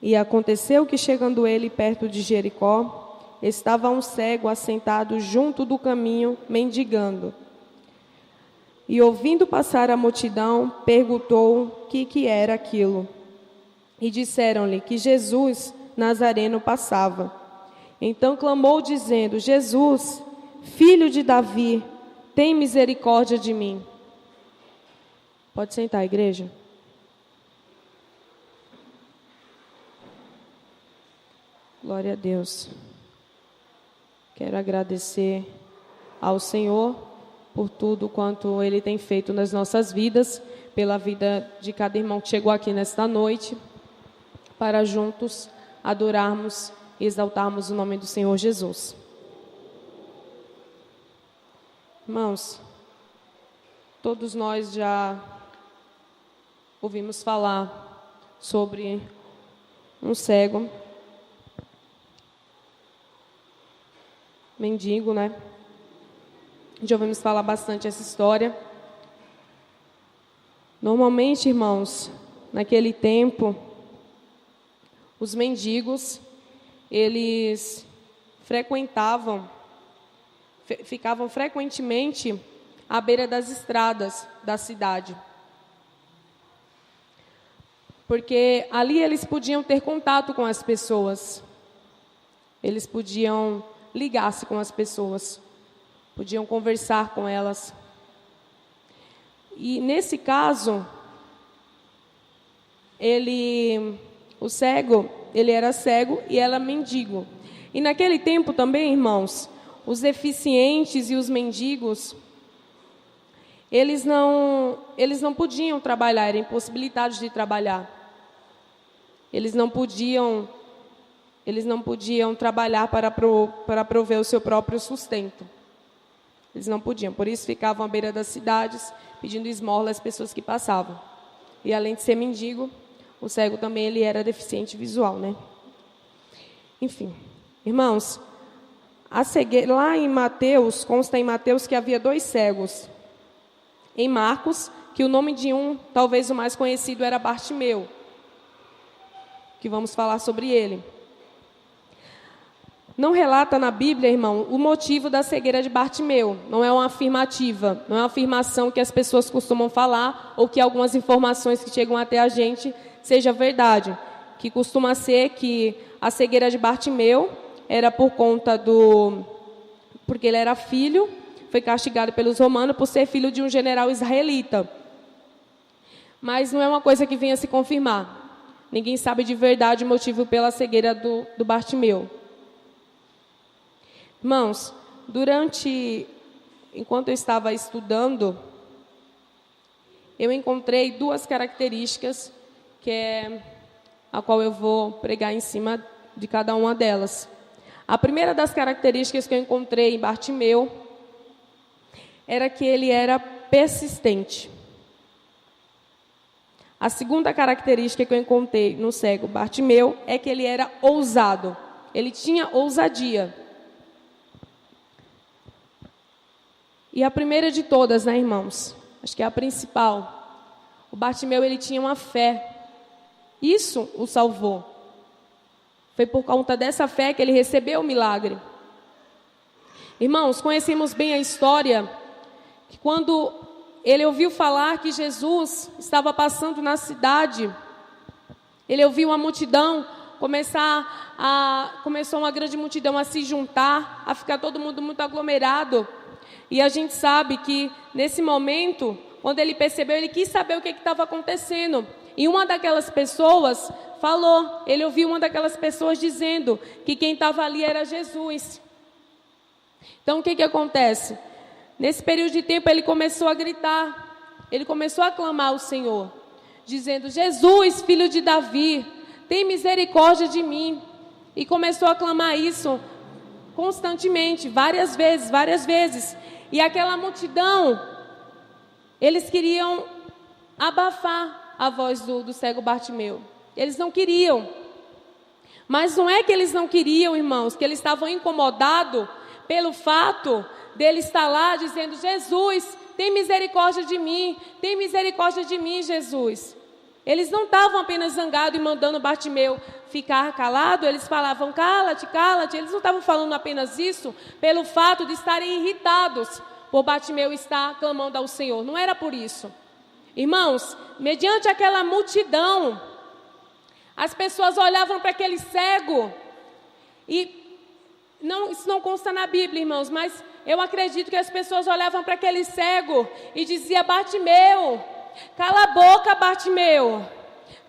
E aconteceu que, chegando ele perto de Jericó, estava um cego assentado junto do caminho, mendigando. E, ouvindo passar a multidão, perguntou o que era aquilo. E disseram-lhe que Jesus Nazareno passava. Então clamou, dizendo: Jesus, filho de Davi, tem misericórdia de mim. Pode sentar, igreja. Glória a Deus. Quero agradecer ao Senhor por tudo quanto Ele tem feito nas nossas vidas, pela vida de cada irmão que chegou aqui nesta noite, para juntos adorarmos e exaltarmos o nome do Senhor Jesus. Irmãos, todos nós já ouvimos falar sobre um cego, mendigo, né? Já ouvimos falar bastante essa história. Normalmente, irmãos, naquele tempo, os mendigos, eles ficavam frequentemente à beira das estradas da cidade. Porque ali eles podiam ter contato com as pessoas. Eles podiam ligar-se com as pessoas. Podiam conversar com elas. E nesse caso, o cego, ele era cego e era mendigo. E naquele tempo também, irmãos, os deficientes e os mendigos, eles não podiam trabalhar, eram impossibilitados de trabalhar. Eles não podiam trabalhar para prover o seu próprio sustento. Eles não podiam, por isso ficavam à beira das cidades, pedindo esmola às pessoas que passavam. E além de ser mendigo, o cego também ele era deficiente visual, né? Enfim, irmãos, a cegueira, lá em Mateus, consta em Mateus que havia 2 cegos. Em Marcos, que o nome de um, talvez o mais conhecido, era Bartimeu, que vamos falar sobre ele. Não relata na Bíblia, irmão, o motivo da cegueira de Bartimeu. Não é uma afirmativa, não é uma afirmação que as pessoas costumam falar, ou que algumas informações que chegam até a gente seja verdade. Que costuma ser que a cegueira de Bartimeu era por conta porque ele era filho, foi castigado pelos romanos por ser filho de um general israelita. Mas não é uma coisa que venha se confirmar. Ninguém sabe de verdade o motivo pela cegueira do Bartimeu. Irmãos, enquanto eu estava estudando, eu encontrei 2 características a qual eu vou pregar em cima de cada uma delas. A primeira das características que eu encontrei em Bartimeu era que ele era persistente. A segunda característica que eu encontrei no cego Bartimeu é que ele era ousado. Ele tinha ousadia. E a primeira de todas, né, irmãos? Acho que é a principal. O Bartimeu, ele tinha uma fé. Isso o salvou. Foi por conta dessa fé que ele recebeu o milagre. Irmãos, conhecemos bem a história que quando ele ouviu falar que Jesus estava passando na cidade, ele ouviu uma multidão começou uma grande multidão a se juntar, a ficar todo mundo muito aglomerado. E a gente sabe que nesse momento, quando ele percebeu, ele quis saber o que estava acontecendo. E uma daquelas pessoas falou, ele ouviu uma daquelas pessoas dizendo que quem estava ali era Jesus. Então o que acontece? Nesse período de tempo ele começou a gritar, ele começou a clamar ao Senhor, dizendo: Jesus, filho de Davi, tem misericórdia de mim. E começou a clamar isso constantemente, várias vezes. E aquela multidão, eles queriam abafar a voz do cego Bartimeu. Eles não queriam. Mas não é que eles não queriam, irmãos, que eles estavam incomodados pelo fato dele estar lá dizendo: Jesus, tem misericórdia de mim, Jesus. Eles não estavam apenas zangados e mandando Bartimeu ficar calado, eles falavam, cala-te, cala-te. Eles não estavam falando apenas isso pelo fato de estarem irritados por Bartimeu estar clamando ao Senhor. Não era por isso. Irmãos, mediante aquela multidão, as pessoas olhavam para aquele cego e isso não consta na Bíblia, irmãos, mas eu acredito que as pessoas olhavam para aquele cego e diziam, Bartimeu, cala a boca, Bartimeu.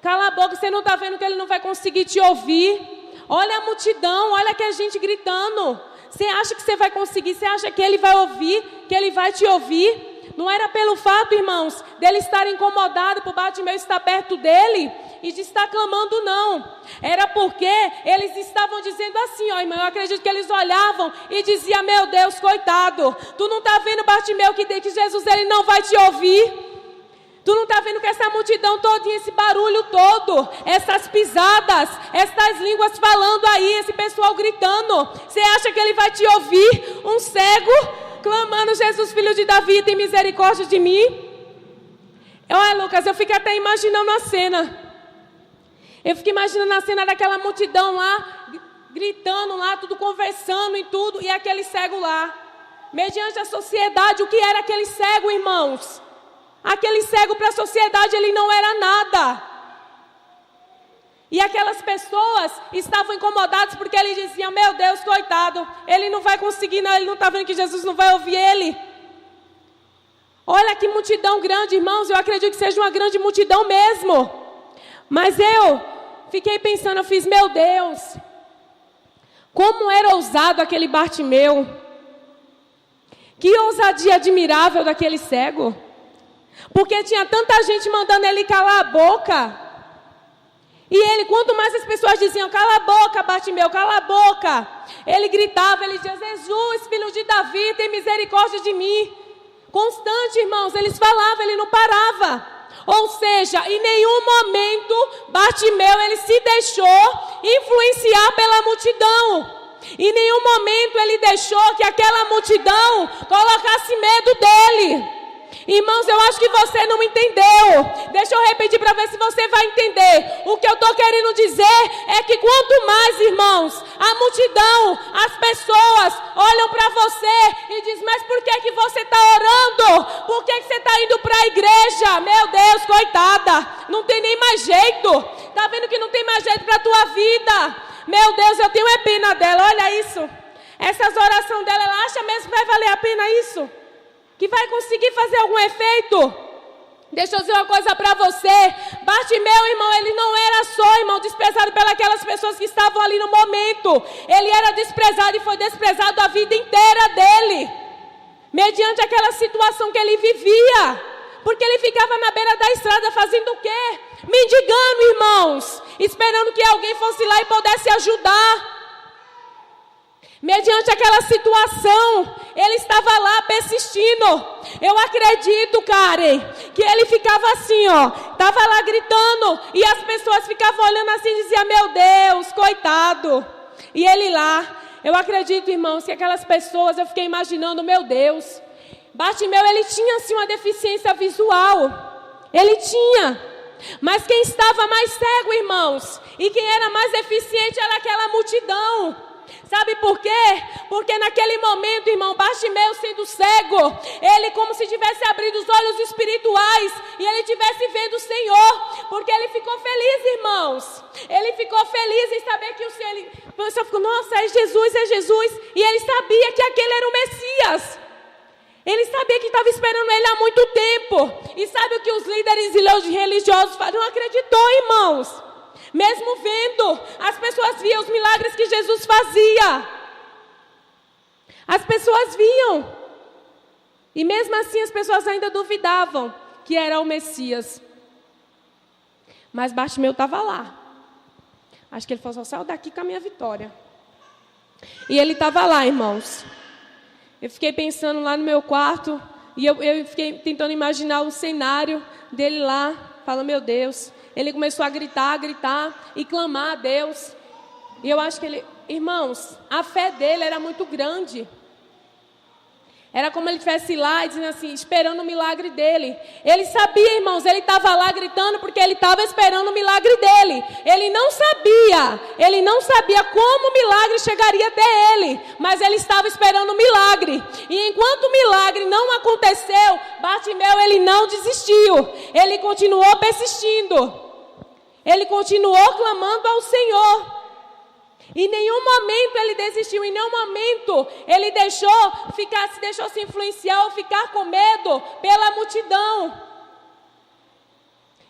Cala a boca, você não está vendo que ele não vai conseguir te ouvir? Olha a multidão, olha que a gente gritando. Você acha que você vai conseguir? Você acha que ele vai ouvir? Que ele vai te ouvir? Não era pelo fato, irmãos, dele estar incomodado por Bartimeu estar perto dele e de estar clamando, não. Era porque eles estavam dizendo assim, ó, irmão, eu acredito que eles olhavam e diziam, meu Deus, coitado, tu não está vendo, Bartimeu, que Jesus ele não vai te ouvir? Tu não está vendo que essa multidão toda, esse barulho todo, essas pisadas, essas línguas falando aí, esse pessoal gritando, você acha que ele vai te ouvir? Um cego clamando, Jesus, filho de Davi, tem misericórdia de mim? Olha, Lucas, eu fico até imaginando a cena. Eu fico imaginando a cena daquela multidão lá, gritando lá, tudo conversando e tudo, e aquele cego lá. Mediante a sociedade, o que era aquele cego, irmãos? Aquele cego para a sociedade, ele não era nada. E aquelas pessoas estavam incomodadas porque eles diziam, meu Deus, coitado, ele não vai conseguir, não, ele não está vendo que Jesus não vai ouvir ele. Olha que multidão grande, irmãos, eu acredito que seja uma grande multidão mesmo. Mas eu fiquei pensando, eu fiz, meu Deus, como era ousado aquele Bartimeu. Que ousadia admirável daquele cego. Porque tinha tanta gente mandando ele calar a boca. E ele, quanto mais as pessoas diziam, cala a boca, Bartimeu, cala a boca. Ele gritava, ele dizia, Jesus, filho de Davi, tem misericórdia de mim. Constante, irmãos, eles falavam, ele não parava. Ou seja, em nenhum momento, Bartimeu, ele se deixou influenciar pela multidão. Em nenhum momento ele deixou que aquela multidão colocasse medo dele. Irmãos, eu acho que você não entendeu. Deixa eu repetir para ver se você vai entender. O que eu estou querendo dizer é que quanto mais, irmãos, a multidão, as pessoas olham para você e dizem, mas por que você está orando? Por que você está indo para a igreja? Meu Deus, coitada, não tem nem mais jeito. Está vendo que não tem mais jeito para a tua vida? Meu Deus, eu tenho pena dela, olha isso. Essas orações dela, ela acha mesmo que vai valer a pena isso? Que vai conseguir fazer algum efeito? Deixa eu dizer uma coisa para você. Bartimeu, irmão, ele não era só, irmão, desprezado pelas pessoas que estavam ali no momento. Ele era desprezado e foi desprezado a vida inteira dele. Mediante aquela situação que ele vivia. Porque ele ficava na beira da estrada fazendo o quê? Mendigando, irmãos. Esperando que alguém fosse lá e pudesse ajudar. Mediante aquela situação, ele estava lá persistindo. Eu acredito, Karen, que ele ficava assim, ó, estava lá gritando, e as pessoas ficavam olhando assim e diziam, meu Deus, coitado. E ele lá, eu acredito, irmãos, que aquelas pessoas, eu fiquei imaginando, meu Deus, Bartimeu, ele tinha assim uma deficiência visual, ele tinha, mas quem estava mais cego, irmãos, e quem era mais deficiente era aquela multidão. Sabe por quê? Porque naquele momento, irmão, Bartimeu sendo cego, ele como se tivesse abrido os olhos espirituais e ele tivesse vendo o Senhor, porque ele ficou feliz, irmãos. Ele ficou feliz em saber que o Senhor, ele ficou, nossa, é Jesus, e ele sabia que aquele era o Messias. Ele sabia que estava esperando ele há muito tempo. E sabe o que os líderes religiosos falaram? Não acreditou, irmãos. Mesmo vendo, as pessoas viam os milagres que Jesus fazia. As pessoas viam. E mesmo assim as pessoas ainda duvidavam que era o Messias. Mas Bartimeu estava lá. Acho que ele falou, saiu daqui com a minha vitória. E ele estava lá, irmãos. Eu fiquei pensando lá no meu quarto. E eu fiquei tentando imaginar o cenário dele lá. Falando, meu Deus. Ele começou a gritar e clamar a Deus. E eu acho que ele, irmãos, a fé dele era muito grande. Era como ele estivesse lá, dizendo assim, esperando o milagre dele. Ele sabia, irmãos, ele estava lá gritando porque ele estava esperando o milagre dele. Ele não sabia como o milagre chegaria até ele, mas ele estava esperando o milagre. E enquanto o milagre não aconteceu, Bartimeu, ele não desistiu. Ele continuou persistindo. Ele continuou clamando ao Senhor. Em nenhum momento ele desistiu, em nenhum momento ele se deixou se influenciar ou ficar com medo pela multidão.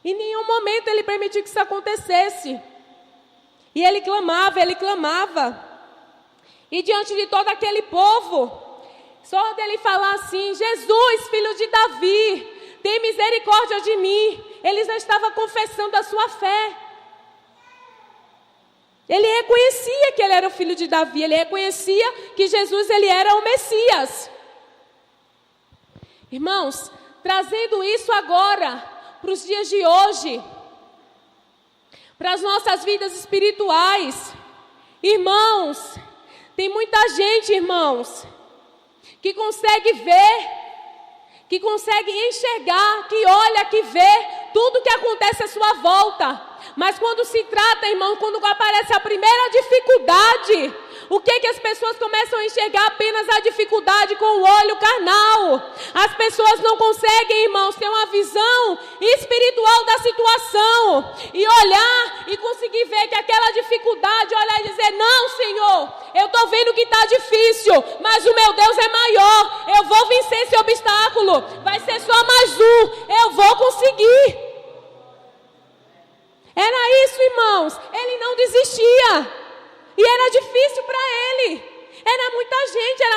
Em nenhum momento ele permitiu que isso acontecesse. E ele clamava. E diante de todo aquele povo, só dele falar assim, Jesus, filho de Davi, tem misericórdia de mim. Ele já estava confessando a sua fé. Ele reconhecia que ele era o filho de Davi, ele reconhecia que Jesus ele era o Messias. Irmãos, trazendo isso agora para os dias de hoje, para as nossas vidas espirituais. Irmãos, tem muita gente, irmãos, que consegue ver, que consegue enxergar, que olha, que vê tudo que acontece à sua volta. Mas quando se trata, irmão, quando aparece a primeira dificuldade, o que as pessoas começam a enxergar? Apenas a dificuldade com o olho carnal. As pessoas não conseguem, irmãos, ter uma visão espiritual da situação e olhar e conseguir ver que aquela dificuldade, olhar e dizer, não, Senhor, eu estou vendo que está difícil, mas o meu Deus é maior, eu vou vencer esse obstáculo, vai ser só mais um, eu vou conseguir. Era isso, irmãos, ele não desistia, e era difícil para ele, era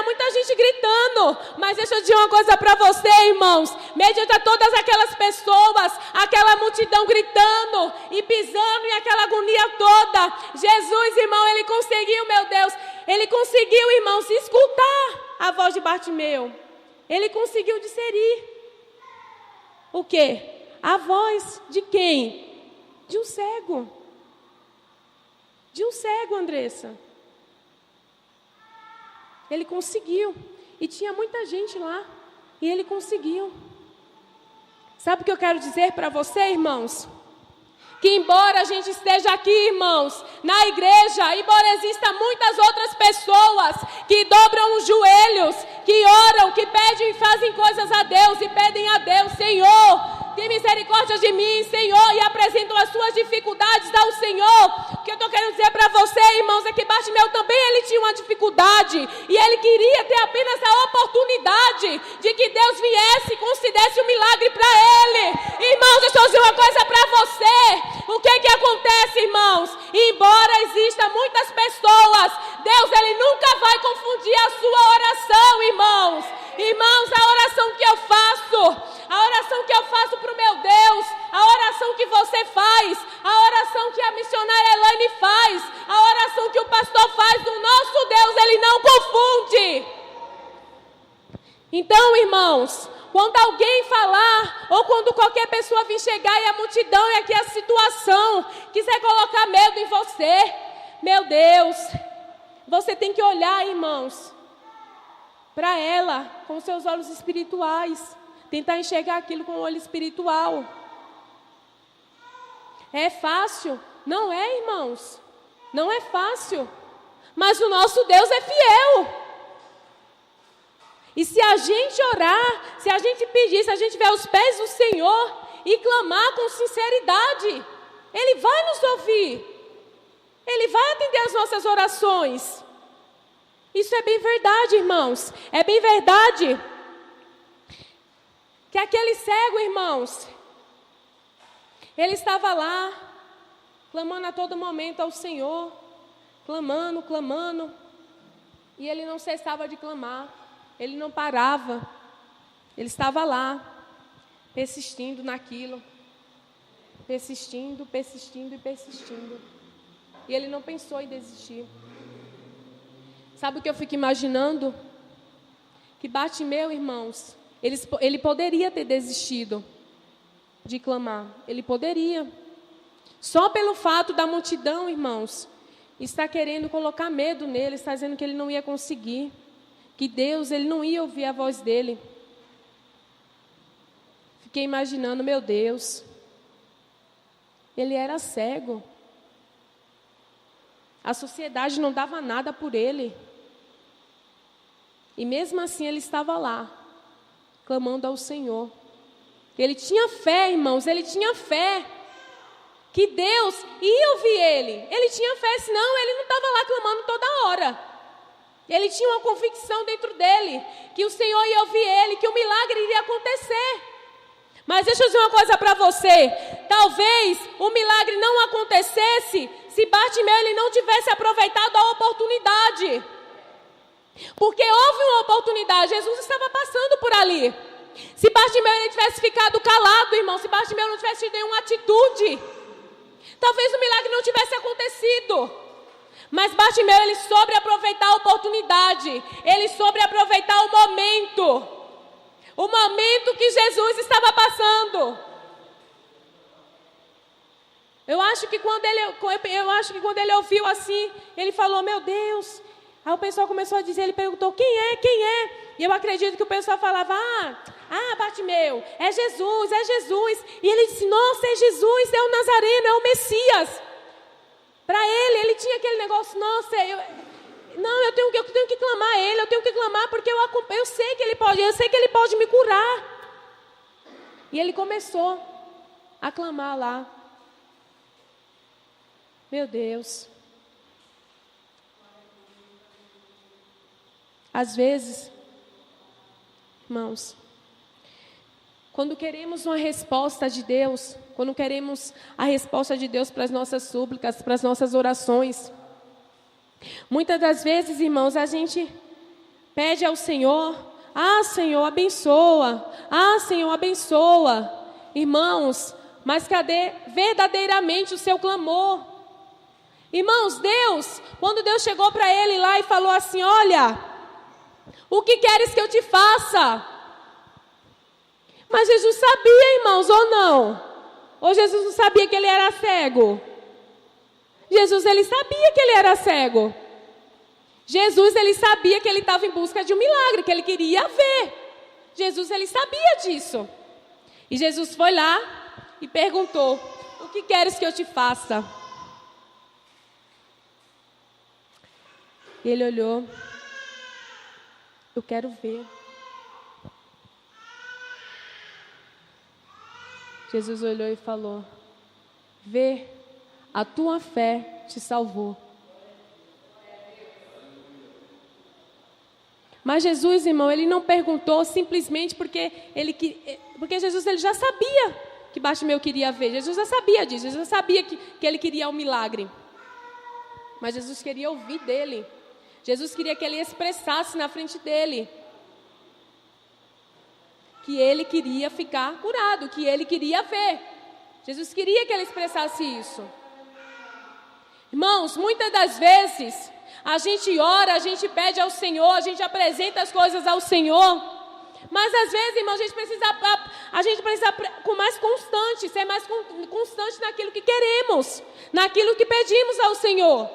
muita gente gritando, mas deixa eu dizer uma coisa para você, irmãos, mediante a todas aquelas pessoas, aquela multidão gritando e pisando e aquela agonia toda, Jesus, irmão, ele conseguiu, meu Deus, ele conseguiu, irmãos, escutar a voz de Bartimeu, ele conseguiu discernir, o quê? A voz de quem? De um cego. De um cego, Andressa. Ele conseguiu. E tinha muita gente lá. E ele conseguiu. Sabe o que eu quero dizer para você, irmãos? Que embora a gente esteja aqui, irmãos, na igreja, embora existam muitas outras pessoas que dobram os joelhos, que oram, que pedem e fazem coisas a Deus e pedem a Deus, Senhor, tem misericórdia de mim, Senhor, e apresentam as suas dificuldades ao Senhor. O que eu estou querendo dizer para você, irmãos, é que Bartimeu também ele tinha uma dificuldade e ele queria ter apenas a oportunidade de que Deus viesse e concedesse um milagre para ele. Irmãos, deixa eu dizer uma coisa para você. O que acontece, irmãos? Embora existam muitas pessoas, Deus ele nunca vai confundir a sua oração, irmãos. Irmãos, a oração que eu faço para o meu Deus, a oração que você faz, a oração que a missionária Elaine faz, a oração que o pastor faz do nosso Deus, ele não confunde. Então, irmãos, quando alguém falar, ou quando qualquer pessoa vir chegar e a multidão e aqui a situação, quiser colocar medo em você, meu Deus, você tem que olhar, irmãos, para ela com seus olhos espirituais, tentar enxergar aquilo com o olho espiritual. É fácil? Não é, irmãos, não é fácil, mas o nosso Deus é fiel. E se a gente orar, se a gente pedir, se a gente ver aos pés do Senhor e clamar com sinceridade, Ele vai nos ouvir. Ele vai atender as nossas orações. Isso é bem verdade, irmãos. É bem verdade que aquele cego, irmãos, ele estava lá, clamando a todo momento ao Senhor, clamando, e ele não cessava de clamar. Ele não parava, ele estava lá, persistindo naquilo, persistindo. E ele não pensou em desistir. Sabe o que eu fico imaginando? Que Bartimeu, irmãos, ele poderia ter desistido de clamar, ele poderia. Só pelo fato da multidão, irmãos, está querendo colocar medo nele, está dizendo que ele não ia conseguir, que Deus, ele não ia ouvir a voz dele. Fiquei imaginando, meu Deus, ele era cego. A sociedade não dava nada por ele. E mesmo assim ele estava lá, clamando ao Senhor. Ele tinha fé, irmãos, ele tinha fé que Deus ia ouvir ele. Ele tinha fé, senão ele não estava lá clamando toda hora. Ele tinha uma convicção dentro dele, que o Senhor ia ouvir ele, que o milagre iria acontecer. Mas deixa eu dizer uma coisa para você. Talvez o milagre não acontecesse se Bartimeu ele não tivesse aproveitado a oportunidade. Porque houve uma oportunidade, Jesus estava passando por ali. Se Bartimeu ele tivesse ficado calado, irmão, se Bartimeu não tivesse tido nenhuma atitude, talvez o milagre não tivesse acontecido. Mas Bartimeu ele soube aproveitar a oportunidade, ele soube aproveitar o momento que Jesus estava passando. Eu acho que quando ele ouviu assim, ele falou, meu Deus. Aí o pessoal começou a dizer, ele perguntou, quem é? Quem é? E eu acredito que o pessoal falava, Bartimeu, é Jesus. E ele disse, nossa, é Jesus, é o Nazareno, é o Messias. Para ele tinha aquele negócio, nossa, eu tenho que clamar a ele, eu tenho que clamar porque eu sei que ele pode me curar. E ele começou a clamar lá. Meu Deus. Às vezes, irmãos, quando queremos uma resposta de Deus, quando queremos a resposta de Deus para as nossas súplicas, para as nossas orações, muitas das vezes, irmãos, a gente pede ao Senhor, Senhor, abençoa, Senhor, abençoa. Irmãos, mas cadê verdadeiramente o seu clamor? Irmãos, quando Deus chegou para ele lá e falou assim, olha, o que queres que eu te faça? Mas Jesus sabia, irmãos, ou não? Ou Jesus não sabia que ele era cego? Jesus, ele sabia que ele era cego. Jesus, ele sabia que ele estava em busca de um milagre, que ele queria ver. Jesus, ele sabia disso. E Jesus foi lá e perguntou, o que queres que eu te faça? E ele olhou, eu quero ver. Jesus olhou e falou, vê, a tua fé te salvou. Mas Jesus, irmão, ele não perguntou simplesmente porque Jesus ele já sabia que Bartimeu queria ver. Jesus já sabia disso, Jesus já sabia que ele queria um milagre. Mas Jesus queria ouvir dele. Jesus queria que ele expressasse na frente dele que ele queria ficar curado, que ele queria ver. Jesus queria que ele expressasse isso. Irmãos, muitas das vezes a gente ora, a gente pede ao Senhor, a gente apresenta as coisas ao Senhor, mas às vezes, irmãos, a gente precisa com mais constante, ser mais constante naquilo que queremos, naquilo que pedimos ao Senhor.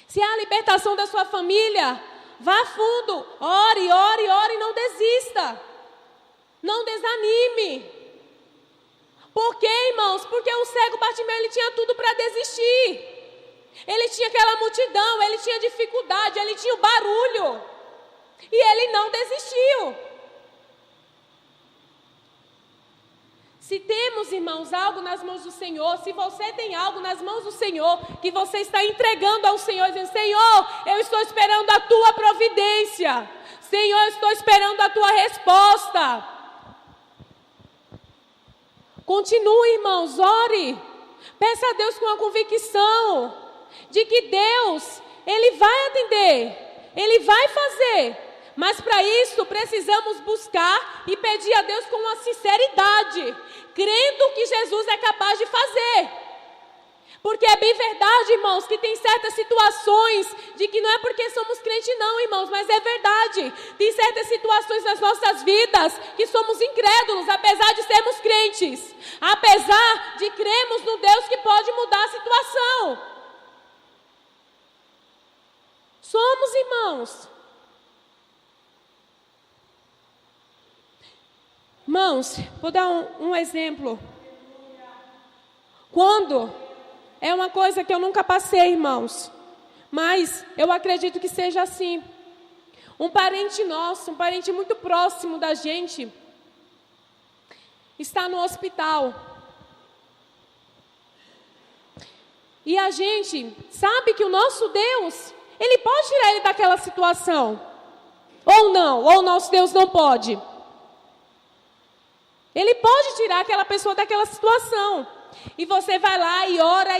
Se é a libertação da sua família, vá a fundo, ore, e não desista. Não desanime. Por quê, irmãos? Porque o cego Bartimeu, ele tinha tudo para desistir. Ele tinha aquela multidão, ele tinha dificuldade, ele tinha o barulho. E ele não desistiu. Se temos, irmãos, algo nas mãos do Senhor, se você tem algo nas mãos do Senhor, que você está entregando ao Senhor, dizendo, Senhor, eu estou esperando a tua providência. Senhor, eu estou esperando a tua resposta. Continue, irmãos, ore. Peça a Deus com a convicção de que Deus, Ele vai atender, Ele vai fazer. Mas para isso precisamos buscar e pedir a Deus com uma sinceridade, crendo que Jesus é capaz de fazer. Porque é bem verdade, irmãos, que tem certas situações de que não é porque somos crentes não, irmãos, mas é verdade. Tem certas situações nas nossas vidas que somos incrédulos, apesar de sermos crentes. Apesar de cremos no Deus que pode mudar a situação. Somos, irmãos. Irmãos, vou dar um exemplo. Quando é uma coisa que eu nunca passei, irmãos, mas eu acredito que seja assim. Um parente nosso, um parente muito próximo da gente, está no hospital. E a gente sabe que o nosso Deus, Ele pode tirar ele daquela situação. Ou não, ou o nosso Deus não pode. Ele pode tirar aquela pessoa daquela situação. E você vai lá e ora,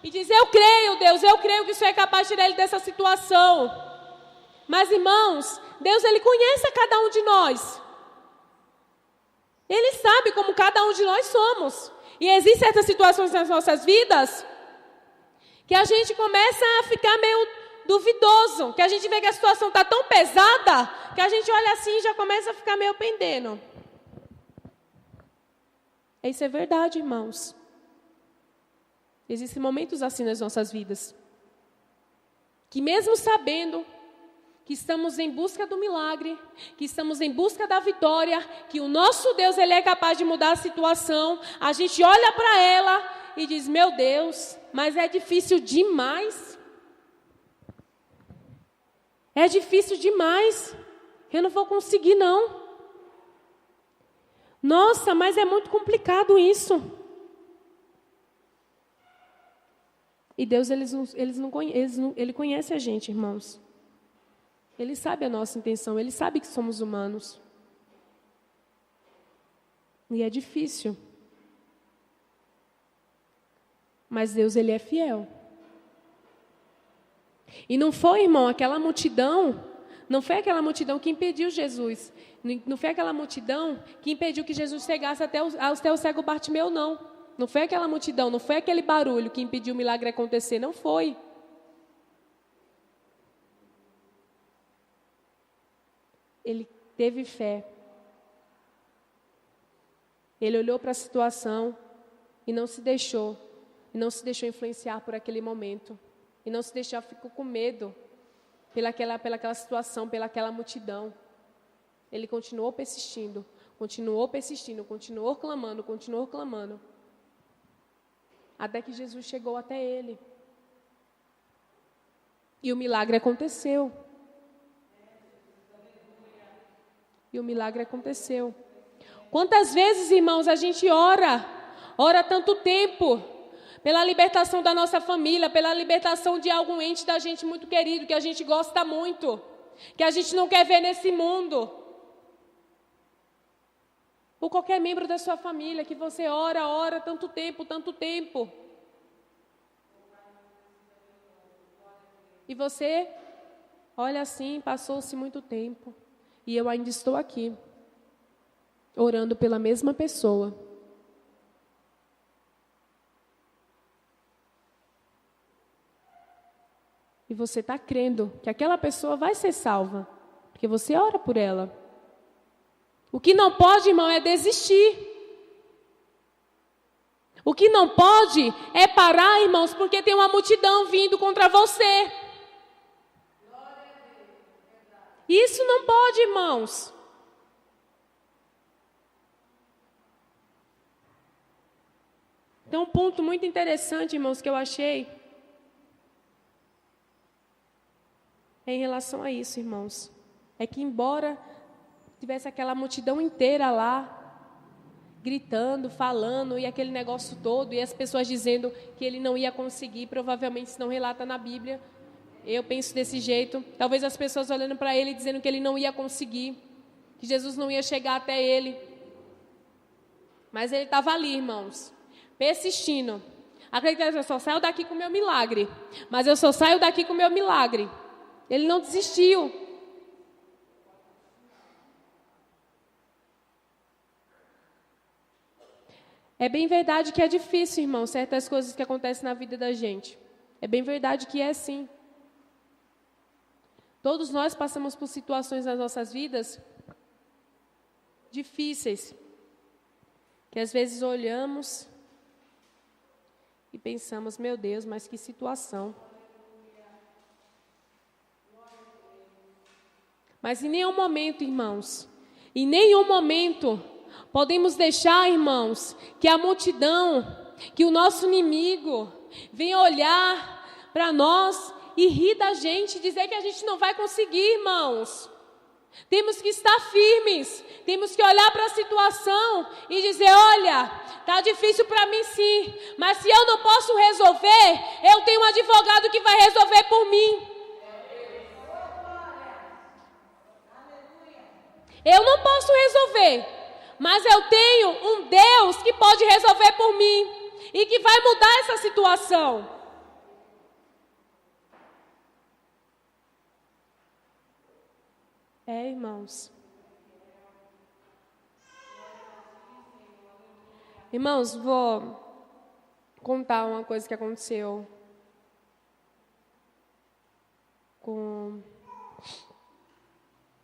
e diz, eu creio, Deus, eu creio que o Senhor é capaz de tirar ele dessa situação. Mas, irmãos, Deus, Ele conhece a cada um de nós. Ele sabe como cada um de nós somos. E existem certas situações nas nossas vidas que a gente começa a ficar meio duvidoso, que a gente vê que a situação está tão pesada, que a gente olha assim e já começa a ficar meio pendendo. Isso é verdade, irmãos. Existem momentos assim nas nossas vidas, que mesmo sabendo que estamos em busca do milagre, que estamos em busca da vitória, que o nosso Deus, Ele é capaz de mudar a situação, a gente olha para ela e diz, meu Deus, mas é difícil demais. É difícil demais. Eu não vou conseguir, não. Nossa, mas é muito complicado isso. E Deus, Ele conhece a gente, irmãos. Ele sabe a nossa intenção, Ele sabe que somos humanos. E é difícil. Mas Deus, Ele é fiel. E não foi, irmão, aquela multidão, não foi aquela multidão que impediu Jesus. Não foi aquela multidão que impediu que Jesus chegasse até o cego Bartimeu, não. Não foi aquela multidão, não foi aquele barulho que impediu o milagre acontecer, não foi. Ele teve fé. Ele olhou para a situação e não se deixou influenciar por aquele momento. E não se deixou, ficou com medo pelaquela situação, pelaquela multidão. Ele continuou persistindo, continuou clamando. Até que Jesus chegou até ele. E o milagre aconteceu. Quantas vezes, irmãos, a gente ora tanto tempo pela libertação da nossa família, pela libertação de algum ente da gente muito querido, que a gente gosta muito, que a gente não quer ver nesse mundo. Por qualquer membro da sua família, que você ora tanto tempo. E você olha assim, passou-se muito tempo. E eu ainda estou aqui, orando pela mesma pessoa. E você está crendo que aquela pessoa vai ser salva, porque você ora por ela. O que não pode, irmão, é desistir. O que não pode é parar, irmãos, porque tem uma multidão vindo contra você. Isso não pode, irmãos. Tem um ponto muito interessante, irmãos, que eu achei. É em relação a isso, irmãos. É que embora tivesse aquela multidão inteira lá, gritando, falando, e aquele negócio todo, e as pessoas dizendo que ele não ia conseguir, provavelmente isso não relata na Bíblia. Eu penso desse jeito. Talvez as pessoas olhando para ele, dizendo que ele não ia conseguir, que Jesus não ia chegar até ele. Mas ele estava ali, irmãos, persistindo. Acreditando, eu só saio daqui com o meu milagre. Mas eu só saio daqui com o meu milagre. Ele não desistiu. É bem verdade que é difícil, irmão, certas coisas que acontecem na vida da gente. É bem verdade que é assim. Todos nós passamos por situações nas nossas vidas difíceis, que às vezes olhamos e pensamos, meu Deus, mas que situação. Mas em nenhum momento, irmãos, Em nenhum momento podemos deixar, irmãos, que a multidão, que o nosso inimigo venha olhar para nós e rir da gente, dizer que a gente não vai conseguir, irmãos. Temos que estar firmes, temos que olhar para a situação e dizer, olha, está difícil para mim sim, mas se eu não posso resolver, eu tenho um advogado que vai resolver por mim. Eu não posso resolver, mas eu tenho um Deus que pode resolver por mim e que vai mudar essa situação. Irmãos. Irmãos, vou contar uma coisa que aconteceu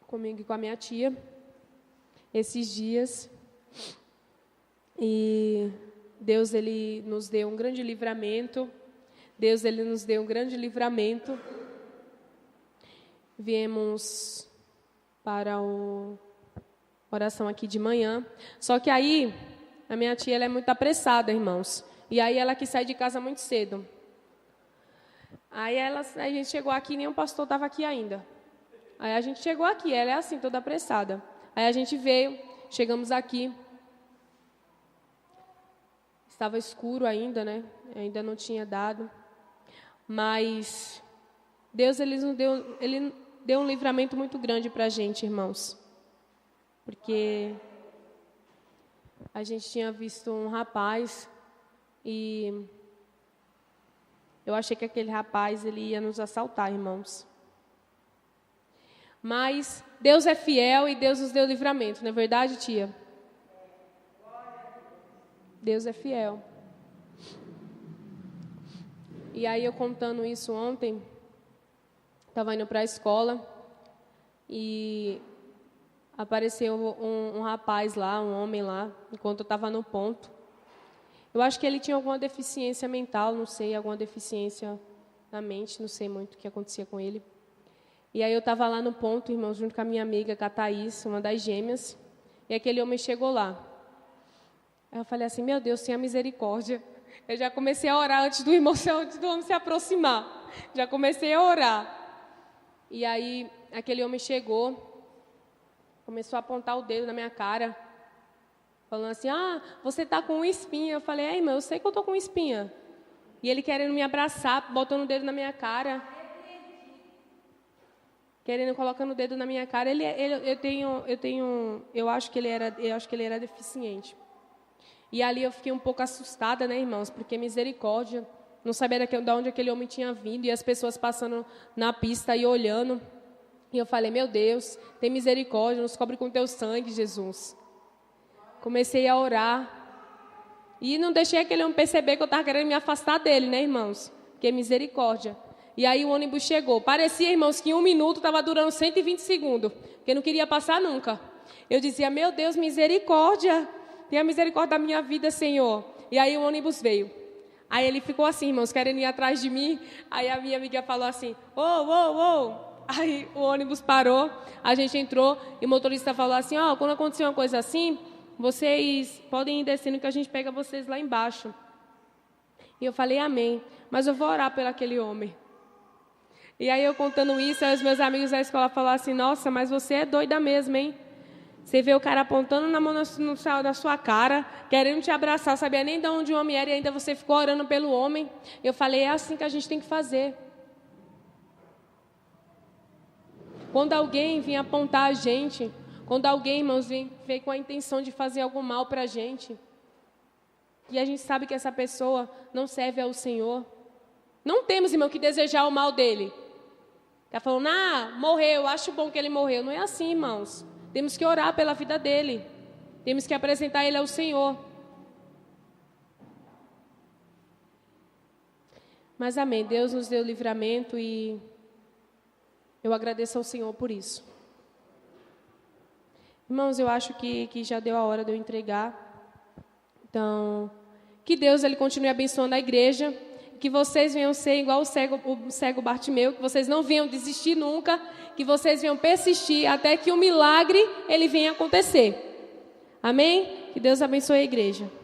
comigo e com a minha tia esses dias. E Deus, Ele nos deu um grande livramento. Viemos para a oração aqui de manhã. Só que aí, a minha tia, ela é muito apressada, irmãos. E aí ela quis sair de casa muito cedo. Aí a gente chegou aqui, nem o pastor estava aqui ainda. Aí a gente chegou aqui, ela é assim, toda apressada. Aí a gente veio, chegamos aqui. Estava escuro ainda, né? Ainda não tinha dado. Mas Deus, Ele deu um livramento muito grande para a gente, irmãos. Porque a gente tinha visto um rapaz e eu achei que aquele rapaz ele ia nos assaltar, irmãos. Mas Deus é fiel e Deus nos deu livramento, não é verdade, tia? Deus é fiel. E aí eu contando isso ontem, estava indo para a escola e apareceu um rapaz lá, um homem lá, enquanto eu estava no ponto. Eu acho que ele tinha alguma deficiência mental, não sei, alguma deficiência na mente, não sei muito o que acontecia com ele. E aí eu estava lá no ponto, irmão, junto com a minha amiga, com a Thaís, uma das gêmeas, e aquele homem chegou lá. Aí eu falei assim, meu Deus, tenha misericórdia. Eu já comecei a orar antes do homem se aproximar. Já comecei a orar. E aí aquele homem chegou, começou a apontar o dedo na minha cara, falando assim, você está com uma espinha. Eu falei, irmão, eu sei que eu estou com espinha. E ele querendo me abraçar, botando o dedo na minha cara. Colocando o dedo na minha cara. Eu acho que ele era deficiente. E ali eu fiquei um pouco assustada, né, irmãos? Porque misericórdia, não sabia de onde aquele homem tinha vindo, e as pessoas passando na pista e olhando. E eu falei, meu Deus, tem misericórdia, nos cobre com teu sangue, Jesus. Comecei a orar. E não deixei aquele homem perceber que eu estava querendo me afastar dele, né, irmãos? Porque misericórdia. E aí o ônibus chegou. Parecia, irmãos, que em 1 minuto estava durando 120 segundos, porque não queria passar nunca. Eu dizia, meu Deus, misericórdia. Tenha misericórdia da minha vida, Senhor. E aí o ônibus veio. Aí ele ficou assim, irmãos, querendo ir atrás de mim. Aí a minha amiga falou assim, ô. Aí o ônibus parou, a gente entrou e o motorista falou assim, quando acontecer uma coisa assim, vocês podem ir descendo que a gente pega vocês lá embaixo. E eu falei, amém. Mas eu vou orar por aquele homem. E aí eu contando isso, aí os meus amigos da escola falaram assim, nossa, mas você é doida mesmo, hein? Você vê o cara apontando na mão na sua cara, querendo te abraçar, sabia nem de onde o homem era e ainda você ficou orando pelo homem. Eu falei, é assim que a gente tem que fazer. Quando alguém vem apontar a gente, quando alguém, irmãos, vem com a intenção de fazer algo mal para a gente, e a gente sabe que essa pessoa não serve ao Senhor, não temos, irmão, que desejar o mal dele. Está falando, morreu, acho bom que ele morreu. Não é assim, irmãos. Temos que orar pela vida dele. Temos que apresentar ele ao Senhor. Mas amém, Deus nos deu livramento e eu agradeço ao Senhor por isso. Irmãos, eu acho que já deu a hora de eu entregar. Então, que Deus ele continue abençoando a igreja. que vocês venham ser igual o cego Bartimeu, que vocês não venham desistir nunca, que vocês venham persistir até que o milagre ele venha acontecer. Amém? Que Deus abençoe a igreja.